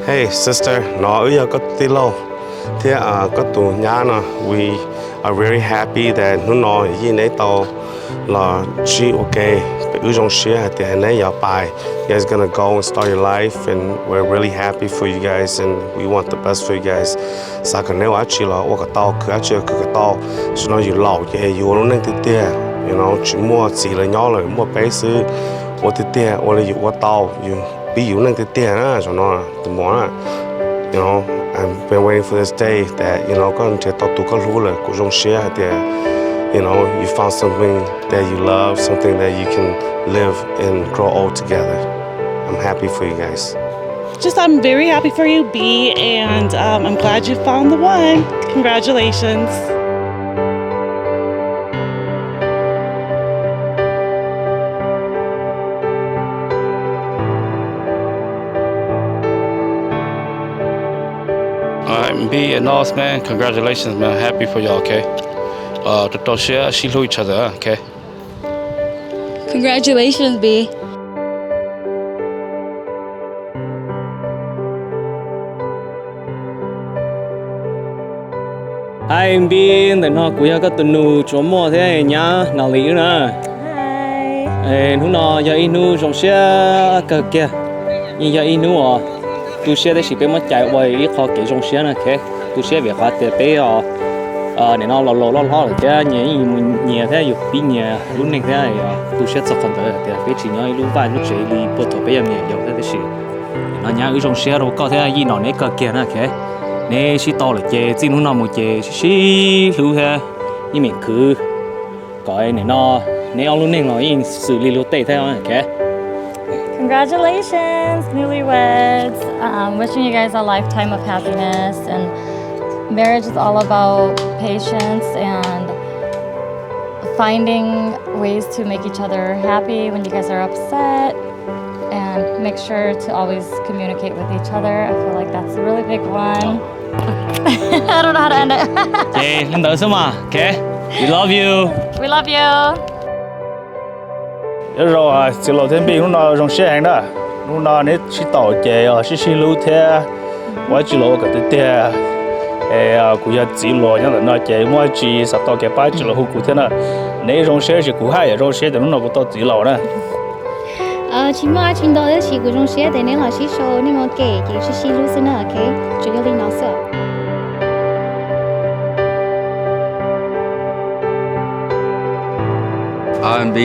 Hey sister, nó ơi có tí lâu. Thế có tụ nhà nè, we are very happy that nó ý này tàu là chị ok. Ưu trong xe thì anh ấy要拜. You guys gonna go and start your life, and we're really happy for you guys, and we want the best for you guys. Sao cái nếu chị là我个刀，佢只佢个刀，是那有老嘅，有那能啲啲，you know，只摸自了鸟了，摸白是，我啲啲，我哋有个刀有。比有能啲啲啊，就那都冇啦。You know, I've been waiting for this day that you know，嗰陣就到讀個路了，嗰種些係啲，you know, you found something that you love, something that you can live and grow old together. I'm happy for you guys. I'm very happy for you, B, and I'm glad you found the one. Congratulations. I'm B and Nos, man. Congratulations, man. Happy for y'all, okay? The share, she know each other, okay? Congratulations, B. Hi, em Bin, để nó cũng có tuần nu chỗ mua thế nhá, nào lý nữa. Hi. Lúc nào giờ inu trong xe cái kia, nhưng giờ inu à, tu xe đấy chỉ biết mất chạy qua ít khó kể trong xe nữa, ok? Tu xe việc khác thì bé để nó lâu rồi chứ, nhẹ thế, dục bí nhẹ, lúc này thế này tu xe rất cần tới, thì bé chỉ nhớ lúc vài lúc chơi đi bắt đầu bé nhẹ dọc thế thì nó nhớ ở trong xe rồi có thế gì nó này cái kia nữa, ok? Nè chỉ tao là chơi, chỉ lúc nào một chơi chỉ lưu thế, như mình cứ cái này nó nè ông lúc này nó in xử lý lúc tệ thế ok. Congratulations, newlyweds. Wishing you guys a lifetime of happiness. And marriage is all about patience and finding ways to make each other happy when you guys are upset. And make sure to always communicate with each other. I feel like that's a really big one. I don't know how to end it. Okay, lần đầu xem mà, okay. We love you. We love you. Rồi chỉ lâu thêm bị lúc nào trong xe hàng đó, lúc nào nếu chỉ tàu chạy chỉ lưu thế, tôi chỉ lâu cái thứ thế, cũng要chỉ lâu nhưng là nó chạy mỗi chỉ sát tàu cái bài chỉ lâu cũng thế nào, nếu trong xe chỉ cũng hay, trong xe thì lúc nào cũng tàu chỉ lâu nữa. Chỉ mà chuyến đó thì chỉ của trong xe thì nên là chỉ số nên mà kể chỉ lưu xin nữa, ok, chủ yếu là nó sợ. R&B,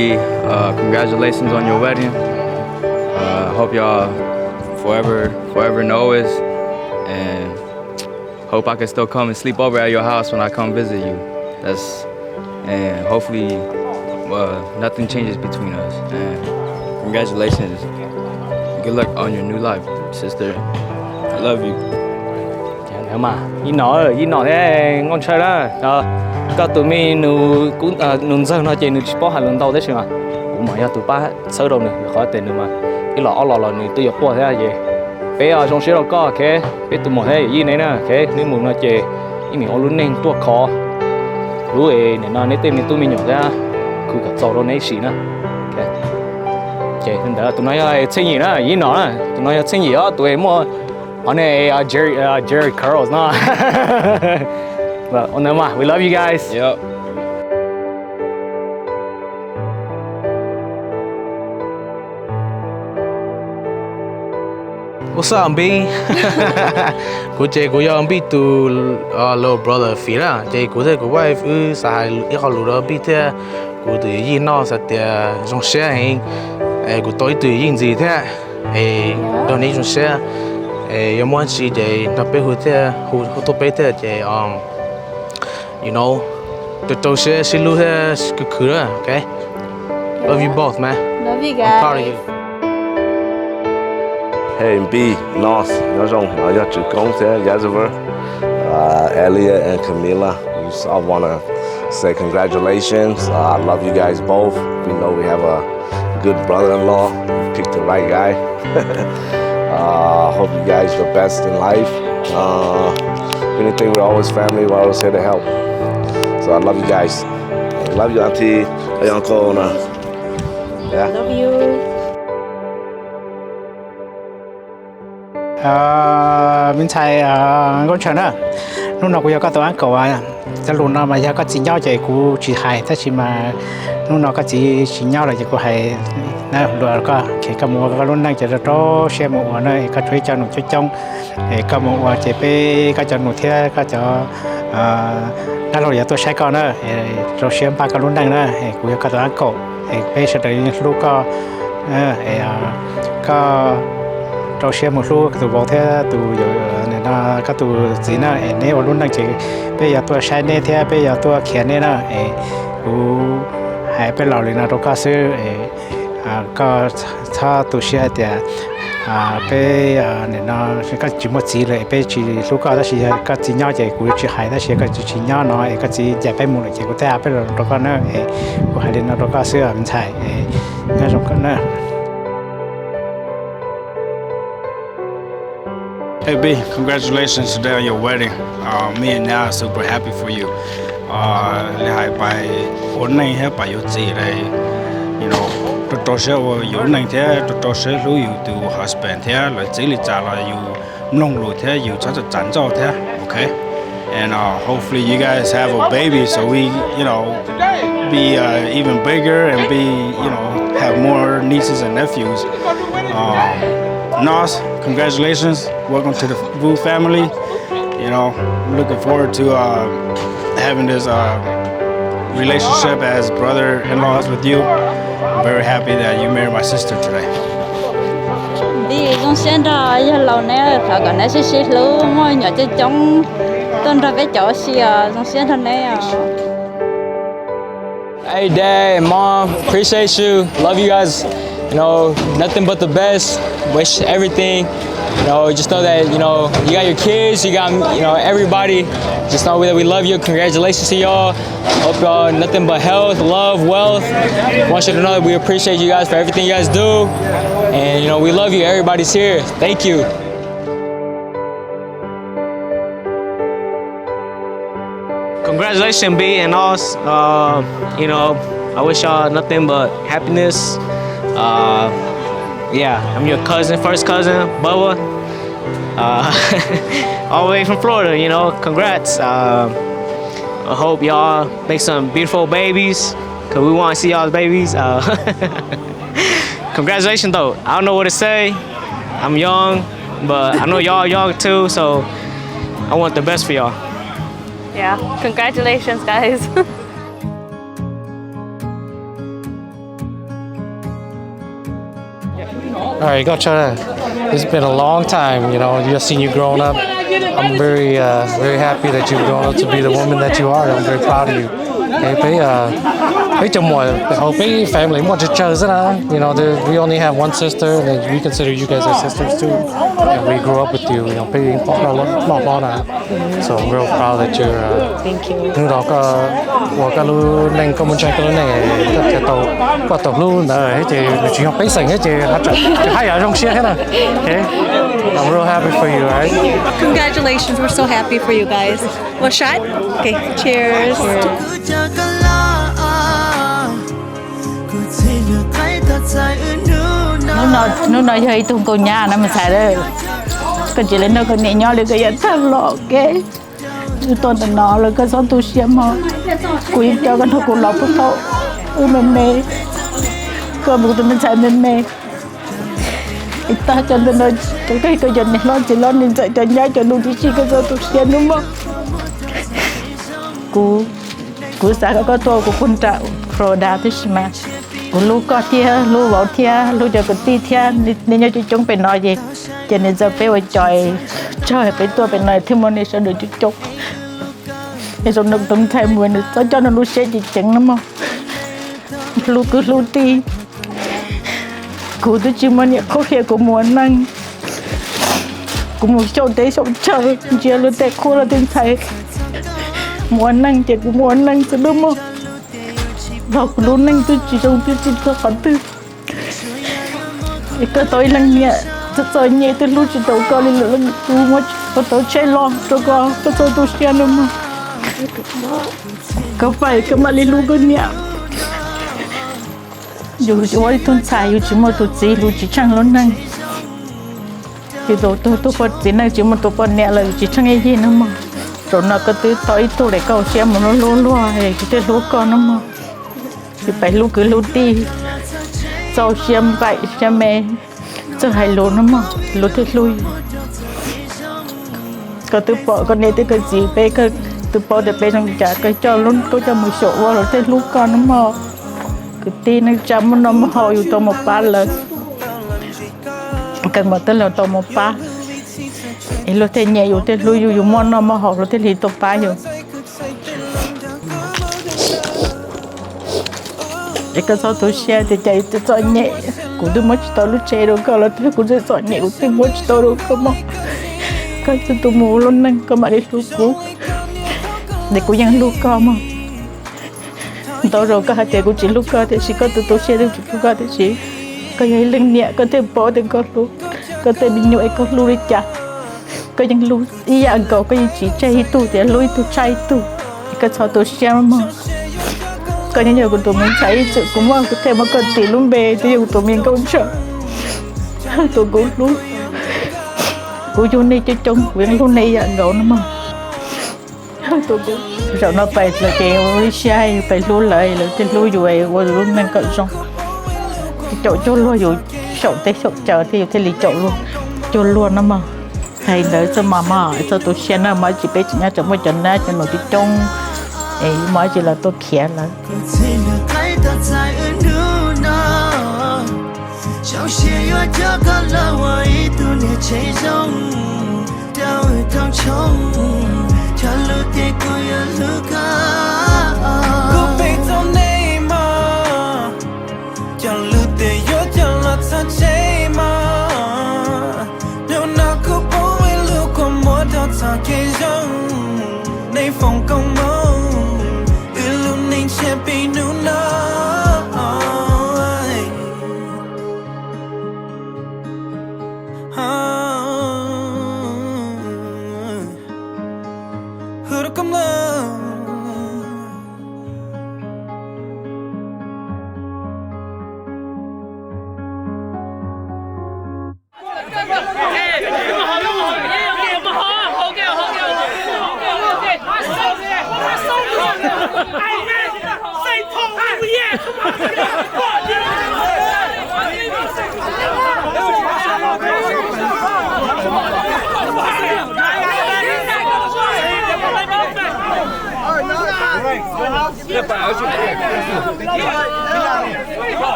congratulations on your wedding. Hope y'all forever know us, and hope I can still come and sleep over at your house when I come visit you. And hopefully nothing changes between us. And congratulations. Good luck on your new life, sister. I love you. Nếu mà ý nói thế ngon chơi đó. Có tụi mình cũng nung giờ nó chơi nung sport hai lần đầu đấy chứ mà cũng mới tụi ba sớm đâu nữa khỏi tiền nữa mà cái lọ nữa tôi học qua thế gì bây giờ trong xe đâu có ok bây tụi mình thế gì này nè ok nếu muốn nó chơi ý mình ở luôn nên tua khó lúc ấy nên nó nếu tiền mình tụi mình nhỏ ra cứ cả giàu đâu này xí nữa ok chơi nên đó tụi nó chơi gì nữa ý nó tụi nó chơi gì đó tụi em mua anh này Jerry Curls nó But we love you guys. Yep. What's up, B? Cô chơi cô yêu B to little brother phi啦，chơi cô thấy cô wife sai ít họ lừa B thế, cô tự nhiên nó sẽ trong xe hình, cô tối tự nhiên gì thế, đó này trong xe, em muốn chỉ chơi nó bé hụt thế, hụt bé thế chơi you know, the share she lose her career, okay? Love you both, man. Love you guys. I'm proud of you. Hey B, Nos, nhớ rong, nhớ chữ công thế, Yazver, Elliot and Camila. I wanna say congratulations. I love you guys both. We know we have a good brother-in-law. You picked the right guy. Hope you guys the best in life. If anything, we're always family. We're always here to help. So I love you guys. I love you, Auntie. Hey, Uncle. Yeah. Love you. mình xài con chó nữa lúc nào cũng có tổ ăn cầu àจะรู้นะมาก็จีnhauใจกูจีหายถ้าชิมานู่นเราก็จีnhauเลยจะกูหายนะดูก็เขยกับมัวก็รุ่นนั่งจะโตเชื่อมัวนะก็ช่วยเจ้าหนุ่มช่วยจ้องกับมัวจะไปก็จะหนุ่มเที่ยก็จะนั่นเราอย่าตัวใช้ก่อนนะเราเชื่อปากก็รุ่นนั่งนะกูก็ตัวอังกฤษไปเฉยๆลูกก็เราเชื่อหมดลูกตัวบอกเท่าตัวอยู่เนี่ยนะก็ตัวจีน่ะเนี่ยวันรุ่นนั่งจีไปอย่าตัวใช้เนี่ยเท่าไปอย่าตัวเขียนเนี่ยนะกูหายไปเหล่าเลยนะเราก็ซื้อก็ถ้าตัวเชื่อแต่ไปเนี่ยนะก็จีหมดจีเลยไปจีลูกก็ถ้าจีก็จีน่าใจกูจีหายถ้าเชื่อก็จีน่าเนาะก็จีจะไปหมดเลยจีกูแต่ไปเราก็เนี่ยกูหายเลยนะเราก็ซื้อมันใช่งั้นเราก็เนี่ยHey B, congratulations today on your wedding. Me and Now are super happy for you. Lại bài ổn này hết bài gì đây, you know, tôi sẽ ổn này thế, tôi sẽ lưu ý từ husband thế, là chỉ là trả lại you nông lúa thế, you chắc chắn chán cho thế, okay? And hopefully you guys have a baby so we, you know, be even bigger and be, you know, have more nieces and nephews. Nos, congratulations. Welcome to the Vu family. You know, I'm looking forward to having this relationship as brother-in-laws with you. I'm very happy that you married my sister today. Đi con xem ra giờ lâu nay phải còn nói xí lú mọi nhỏ chơi chống tuần ra với chỗ xí con xem ra này. Hey Dad and Mom, appreciate you. Love you guys. You know, nothing but the best. Wish everything. You know, just know that, you know, you got your kids, you got, you know, everybody. Just know that we love you. Congratulations to y'all. Hope y'all nothing but health, love, wealth. Want you to know that we appreciate you guys for everything you guys do. And, you know, we love you. Everybody's here. Thank you. Congratulations, B and us. You know, I wish y'all nothing but happiness. Yeah, I'm your cousin, first cousin, Bubba. All the way from Florida, you know, congrats. I hope y'all make some beautiful babies, cause we want to see y'all's babies. Congratulations though. I don't know what to say. I'm young, but I know y'all young too, so I want the best for y'all. Yeah, congratulations guys. All right, Gaocher. It's been a long time, you know. Just seen you growing up. I'm very happy that you've grown up to be the woman that you are. I'm very proud of you. Okay, family, you know, we only have one sister, and we consider you guys our sisters too. And we grew up with you, you know. So I'm real proud that you're. Thank you. I'm real happy for you, right? Congratulations, we're so happy for you guys. One shot? Okay, cheers. Nó nói hơi tung cô nhà nó mà xài đấy. Cái chỉ lên nó còn nhẹ nhõm lên cái nhận thằng lọ cái. Tôi đã nói là cái số tu xem mà. Quý cho cái thằng cô lọ phút thâu. Mê. Cơ một tụi mình xài mê. Ta cho nên nó cái dân này lo chỉ lo nên dạy cho nhá cho đủ tí cái số tu xem đúng không? Cú sao có tôi của quân trạo Florida thế mà. Lu có thia, lu bảo thia, lu cho cái tí thia nên nhớ chúng phải nói gì, cho nên giờ phải chơi phải tôi phải nói thêm một này sẽ được chúng, bây giờ nó tụm thay mùi nữa, cho nó lu sẽ chỉ chẳng lắm không, lu cứ lu tí, cụ tôi chỉ muốn nhận khó khăn của muốn năng, cũng một chỗ đấy sống chơi, chỉ lu tệ khu là tiền thay, muốn năng chỉ cũng muốn năng sẽ đúng không? Vào luôn năng tôi chỉ trong tôi chỉ có phản tư cái tôi năng nhẹ tôi nhẹ tôi lúc chỉ đầu coi lên tôi muốn tôi chơi lo tôi có tôi xem đâu mà có phải cái mà lên lúc cái nhẹ dù chỉ tôi xài dù chỉ một tôi chỉ lúc chỉ chẳng luôn năng thì tôi phải tin là chỉ một tôi phải nhẹ là chỉ chẳng nghe gì nữa mà rồi nó cứ tới tới tôi để câu xem mà nó lúa thì cái lúa con nó mà thì phải lúa cứ lúa đi sau xem vậy xem mẹ cho hai lúa nó mà lúa thì lui có tôi bỏ con này tôi cái gì bé cái tôi bỏ để bé trong trả cái cho luôn có cho một số vào rồi thì lúa con nó mà cái tin nó chăm nó mà hồiอยู่ตัวmột ba lần cần một tên làตัวmột ba rồi thì nhẹอยู่thì luiอยู่món nó mà hồi rồi thì lìตัวbaอยู่cái số tôi share thì chạy tôi cho nhẹ cũng tôi mới cho lúc chơi đâu có là tôi cũng sẽ cho nhẹ cũng tôi mới cho đâu có mà cái tôi mua luôn nên có mà đi lúc cũ để cũngยังลูกก็mà tôi rồi có hai tiền cũng chỉ lúc có thì chỉ có tôi share được chỉ có thì chỉ có những linh nhẹ có thể bỏ được có lúc có thể bị nhồi có lúc đi chặt có những lúc ý dạng có những chỉ chơi tu thì lui tu chơi tu cái số tôi share mà có những người của tụi mình thấy sự cũng mà có thể mà cần tiền luôn về thì của tụi mình không sợ tụi cũng luôn của chú này chơi chung quyển luôn này dạng gấu nó mà tụi cũng rồi nó phải là chèo đi sai phải luôn lại là trên lui rồi qua luôn mình cận xong chỗ cho luôn rồi sậu tới sậu chờ thì lì chỗ luôn cho luôn nó mà hay đấy cho mà cho tôi xem nó mới chỉ biết nhá cho mới chân ra cho nó đi trong ấy mới chỉ là tôi khẽ làในฟงกงมองอือลุนิ่งเชปีนูน้อยฮึรกำลัง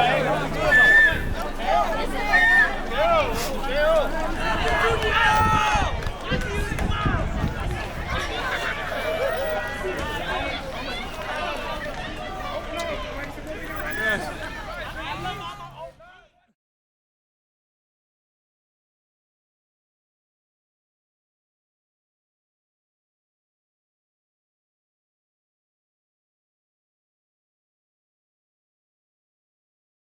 Hey,